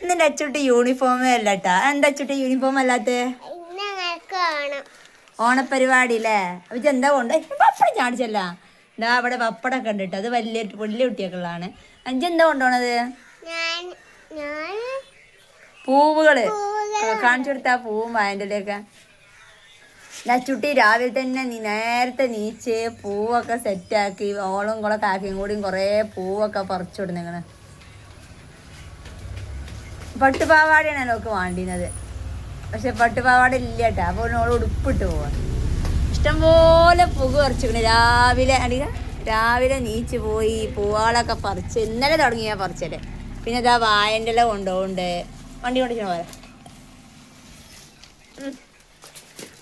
ഇന്ന് അച്ചുട്ടി യൂണിഫോമേ അല്ലട്ടാ. എന്താ അച്ചുട്ടി യൂണിഫോം അല്ലാത്ത? ഓണപ്പരിപാടി അല്ലേ? അപ്പൊ എന്താ കൊണ്ട് പപ്പടം ചാടിച്ചല്ല. ഇതാ അവിടെ പപ്പടമൊക്കെ ഉണ്ട് കേട്ടോ. അത് വലിയ വലിയ കുട്ടിയൊക്കെയുള്ളതാണ്. അഞ്ചെന്താ കൊണ്ടുപോണത്? പൂവുകള് കാണിച്ചു കൊടുത്താ പൂവും വായൻ്റെലൊക്കെ. അച്ചുട്ടി രാവിലെ തന്നെ നേരത്തെ നീച്ച് പൂവൊക്കെ സെറ്റാക്കി ഓളും കൂടെ കാക്കയും കൂടിയും കുറേ പൂവൊക്കെ പറിച്ചു വിടുന്നേക്കണ്. പട്ടുപാവാടയാണ് ഒക്കെ വാണ്ടിയത്. പക്ഷെ പട്ടുപാവാട ഇല്ല കേട്ടോ. അപ്പോൾ ഓൾ ഉടുപ്പിട്ട് പോവാണ്. ഇഷ്ടംപോലെ പുക പറിച്ചിക്കണ് രാവിലെ നീച്ച് പോയി പൂവാളൊക്കെ പറിച്ച്. ഇന്നലെ തുടങ്ങിയാൽ പറിച്ചല്ലേ. പിന്നെ ഇതാ വായൻ്റെ ഇല കൊണ്ടുപോകുന്നുണ്ട്. വണ്ടി കൊണ്ടിരിക്കണ പോലെ.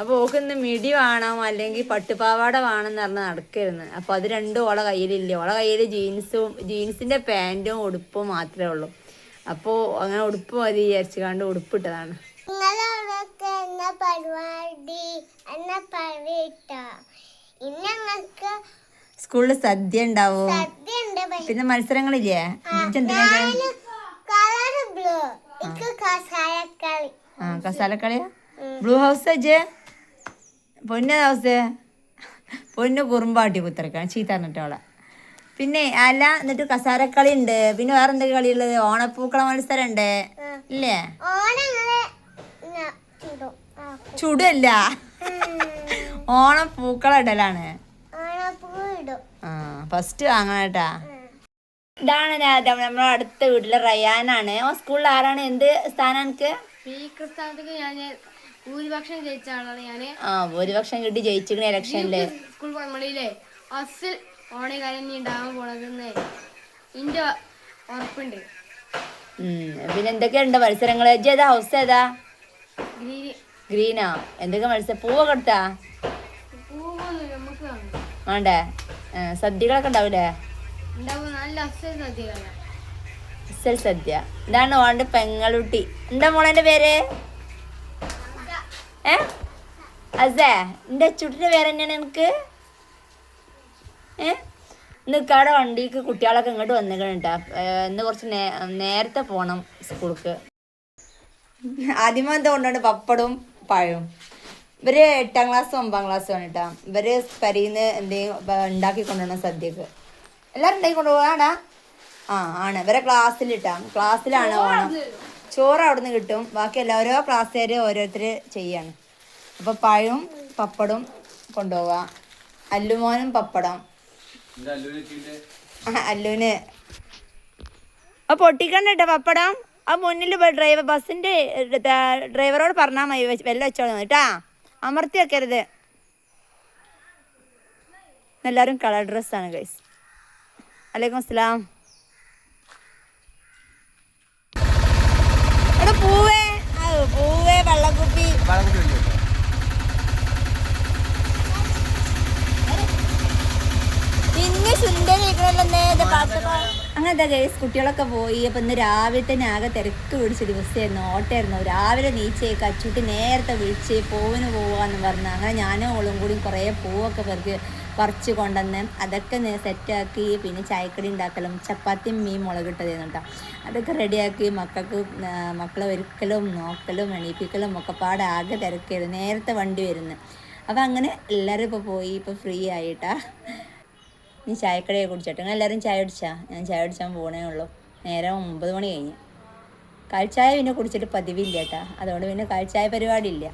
അപ്പോൾ ഓക്ക് ഇന്ന് മിടി വേണം അല്ലെങ്കിൽ പട്ടുപാവാട വേണമെന്ന് പറഞ്ഞാൽ നടക്കരുന്ന്. അപ്പോൾ അത് രണ്ടും ഓളെ കയ്യിലില്ല. ഓളെ കയ്യിൽ ജീൻസിൻ്റെ പാൻറ്റും ഉടുപ്പും മാത്രമേ ഉള്ളൂ. അപ്പോൾ അങ്ങനെ ഉടുപ്പ് മതി വിചാരിച്ചു കണ്ട് ഉടുപ്പിട്ടതാണ്. സ്കൂളിൽ സദ്യ ഉണ്ടാവും. പിന്നെ മത്സരങ്ങളില്ലേ? കസാലക്കളിയാ? ബ്ലൂ ഹൗസ് അജ് പൊന്ന ഹൗസ് പൊന്ന് കുറുമ്പാട്ടി കുത്തിറക്കാൻ ചീത്ത പറഞ്ഞിട്ടോളെ. പിന്നെ അല്ല എന്നിട്ട് കസാരക്കളി ഉണ്ട്. പിന്നെ വേറെ എന്തൊക്കെ കളിയുള്ളത്? ഓണപ്പൂക്കള മത്സരം ഉണ്ട് ഇല്ലേ? ചുടല്ല, ഓണപ്പൂക്കള ഇടലാണ്. ഫസ്റ്റ് വാങ്ങണം കേട്ടാ. ഇതാണ് നമ്മളെ അടുത്ത വീട്ടിലെ റയാനാണ്. സ്കൂളിൽ ആരാണ്? എന്ത് സ്ഥാനം എനിക്ക്? ഭൂരിപക്ഷം ജയിച്ച ആളാണ് ഞാന്. ഭൂരിപക്ഷം കിട്ടി ജയിച്ചിക്കണ ഇലക്ഷനില്. സ്കൂൾ പമ്മളിയിലെ അസിൽ ഓണക്കാലം ഉണ്ടാവാൻ പോണതെന്ന് ഇന്റെ ഉറപ്പുണ്ട്. പിന്നെ എന്തൊക്കെയുണ്ട് മത്സരങ്ങള്? ഏതാ ഹൗസ്? ഏതാ? ഗ്രീനോ? എന്തൊക്കെ മത്സരം? പൂവൊക്കെ എടുത്താ? വേണ്ടേ? സദ്യകളൊക്കെ ഉണ്ടാവൂലേ? അസൽ സദ്യ. ഇതാണ് ഓണ്ട് പെങ്ങളുട്ടി. എന്താ മോളെന്റെ പേര്? അസേ? എന്റെ അച്ചുട്ടിന്റെ പേര് തന്നെയാണ് എനിക്ക്. ഇന്ന് കട വണ്ടിക്ക് കുട്ടികളൊക്കെ ഇങ്ങോട്ട് വന്നിക്കണം കേട്ടാ. ഇന്ന് കുറച്ച് നേരത്തെ പോണം സ്കൂൾക്ക്. ആദ്യമേ എന്താ കൊണ്ടുപോണ്ട്? പപ്പടവും പഴവും. ഇവര് 8ാം ക്ലാസ്സും 9ാം ക്ലാസ്സും ആണ് കേട്ടാ. ഇവര് പരിന്ന് എന്തെങ്കിലും ഉണ്ടാക്കി കൊണ്ടുപോകണം സദ്യക്ക്. എല്ലാവരും ഉണ്ടാക്കി കൊണ്ടുപോകാടാ. ആണ് ഇവരെ ക്ലാസ്സിലിട്ടാ. ക്ലാസ്സിലാണ് ഓണം. ചോറ് അവിടെ നിന്ന് കിട്ടും. ബാക്കി ഓരോ ക്ലാസ്സുകാർ ഓരോരുത്തർ ചെയ്യാണ്. അപ്പോൾ പഴവും പപ്പടവും കൊണ്ടുപോവുക. അല്ലുമോനും പപ്പടം. അല്ലുവിന് പൊട്ടിക്കണ്ട കേട്ടോ പപ്പടം. ആ മുന്നിൽ ബസ്സിൻ്റെ ഡ്രൈവറോട് പറഞ്ഞാൽ മതി വെള്ളം വെച്ചോളൂ കേട്ടാ. അമർത്തി വെക്കരുത്. എല്ലാവരും കളർ ഡ്രസ്സാണ് ഗൈസ്. വലൈക്കും അസ്സലാം. എടാ പൂവേ വെള്ളക്കുപ്പി. പിന്നെ അങ്ങനത്തെ ഗൈസ് കുട്ടികളൊക്കെ പോയി. അപ്പം ഇന്ന് രാവിലെ തന്നെ ആകെ തിരക്ക് പിടിച്ച ദിവസമായിരുന്നു. ഓട്ടമായിരുന്നു. രാവിലെ നീച്ചേക്ക് അച്ചൂട്ടി നേരത്തെ വിളിച്ച് പൂവിന് പോവാന്ന് പറഞ്ഞു. അങ്ങനെ ഞാനും ഓളും കൂടി കുറേ പൂവൊക്കെ പറിച്ച് കൊണ്ടുവന്ന് അതൊക്കെ സെറ്റാക്കി. പിന്നെ ചായക്കടി ഉണ്ടാക്കലും ചപ്പാത്തിയും മീൻ മുളകിട്ടതായിരുന്നു കേട്ടോ. അതൊക്കെ റെഡിയാക്കി മക്കളെ ഒരുക്കലും നോക്കലും എണീപ്പിക്കലും ഒക്കെ പാടെ ആകെ തിരക്കായിരുന്നു. നേരത്തെ വണ്ടി വരുന്നു. അപ്പം അങ്ങനെ എല്ലാവരും ഇപ്പോൾ പോയി. ഇപ്പോൾ ഫ്രീ ആയിട്ടാ. നീ ചായക്കടയൊക്കെ കുടിച്ചിട്ട് നിങ്ങൾ എല്ലാവരും ചായ കുടിച്ചാ? ഞാൻ ചായ കുടിച്ചാൽ പോകണേ ഉള്ളൂ. നേരം 9 മണി കഴിഞ്ഞ്. കാൽച്ചായ പിന്നെ കുടിച്ചിട്ട് പതിവില്ല കേട്ടാ. അതുകൊണ്ട് പിന്നെ കാൽച്ചായ പരിപാടി ഇല്ല.